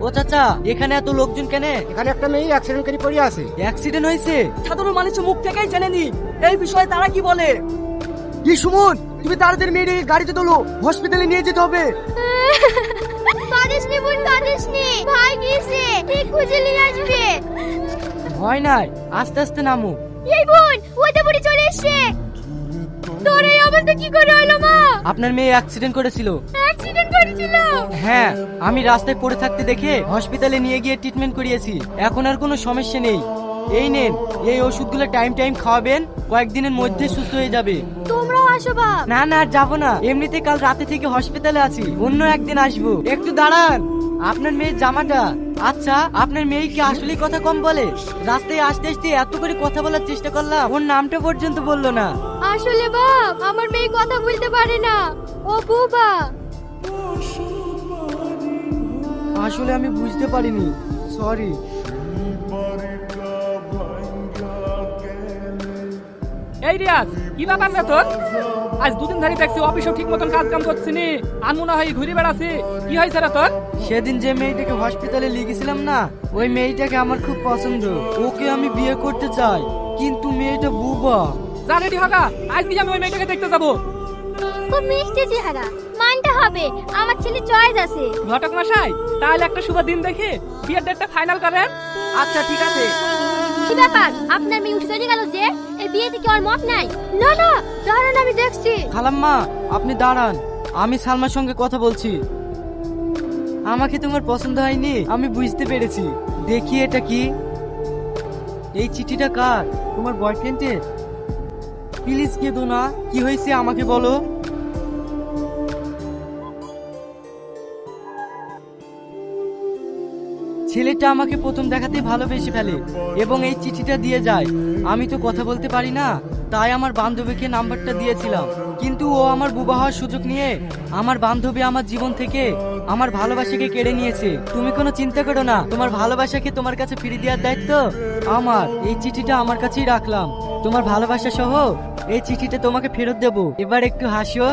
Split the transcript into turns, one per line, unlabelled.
ও চাচা, এখানে এত লোকজন কেন?
এখানে একটা মেয়ে অ্যাক্সিডেন্ট করে পড়ে আছে।
অ্যাক্সিডেন্ট হয়েছে?
সাধারণ মানুষের মুখ থেকেই জেনে নি এই বিষয়ে তারা কি বলে।
কি সুমন, তুমি তাড়াতাড়ি মেয়েটাকে গাড়িতে তোলো, হসপিটালে নিয়ে যেতে হবে।
কাঁদিস নি বোন, কাঁদিস নি, ভাই গিয়েছে, ঠিক খুঁজে নিয়ে আসবে।
ভয় নাই, আস্তে আস্তে নামো।
এই বোন, ওইটা পড়ে চলে এসছে। তোর এই অবস্থা কি করে হলো মা?
আপনার মেয়ে অ্যাক্সিডেন্ট করেছিল।
অ্যাক্সিডেন্ট করেছিল?
হ্যাঁ, আমি রাস্তায় পড়ে থাকতে দেখে হসপিটালে নিয়ে গিয়ে ট্রিটমেন্ট করিয়েছি। এখন আর কোনো সমস্যা নেই। এই নেন, এই ওষুধগুলো টাইম টাইম খাওয়াবেন, কয়েকদিনের মধ্যে সুস্থ হয়ে যাবে।
তোমরাও আসো বাপ।
না না, আর যাবো না, এমনিতে কাল রাতে থেকে হসপিটালে আছি, অন্য একদিন আসবো। একটু দাঁড়ান, আপনার মেয়ের জামাটা। আচ্ছা, আপনার মেয়ে কি আসলেই কথা কম বলে? রাস্তায় আসতে আসতে এত করে কথা বলার চেষ্টা করলাম, ওর নামটা পর্যন্ত বললো না।
আসলে বাপ, আমার মেয়ে কথা বলতে পারে না, ও বুবা।
আসলে আমি বুঝতে পারিনি, সরি।
এই রিয়াজ, কি ব্যাপার না তোর? আজ দুদিন ধরে দেখছি অফিসেও ঠিক মতন কাজ কাম করছিনি, আর মনে হয় ঘুরে বেড়াচ্ছি। কি হয়েছে রে তোর?
সেদিন যে মেয়েটাকে হসপিটালে নিয়ে গেছিলাম না, ওই মেয়েটাকে আমার খুব পছন্দ। ওকে আমি বিয়ে করতে চাই, কিন্তু মেয়েটা বুবা।
যা রেডি হগা, আজকে আমি ওই মেয়েটাকে দেখতে যাবো।
খুব মিষ্টি চেহারা, মানতে হবে, আমার ছেলে চয়েস আছে।
ঘটক মশাই, তাহলে একটা শুভ দিন দেখে বিয়ের ডেটটা ফাইনাল করেন।
আচ্ছা ঠিক আছে।
কি ব্যাপার, আপনার মেয়ে উঠে চলে গেল যে? এই বিয়েতে কি ওর মত নাই? না না, দাঁড়ান, আমি দেখছি।
খালাম্মা, আপনি দাঁড়ান, আমি সালমার সঙ্গে কথা বলছি। আমাকে তোমার পছন্দ হয়নি, আমি বুঝতে পেরেছি। দেখি এটা কি? এই চিঠিটা কার? তোমার বয়ফ্রেন্ডের? প্লিজ কেঁদো না, কি হয়েছে আমাকে বলো। ছেলেটা আমাকে প্রথম দেখাতেই ভালোবেসে ফেলে এবং এই চিঠিটা দিয়ে যায়। আমি তো কথা বলতে পারি না, তাই আমার বান্ধবীকে নাম্বারটা দিয়েছিলাম, কিন্তু ও আমার বুবা হওয়ার সুযোগ নিয়ে আমার বান্ধবী আমার জীবন থেকে আমার ভালোবাসাকে কেড়ে নিয়েছে। তুমি কোনো চিন্তা করো না, তোমার ভালোবাসাকে তোমার কাছে ফিরিয়ে দেওয়ার দায়িত্ব আমার। এই চিঠিটা আমার কাছেই রাখলাম, তোমার ভালোবাসা সহ এই চিঠিটা তোমাকে ফেরত দেবো। এবার একটু হাসো।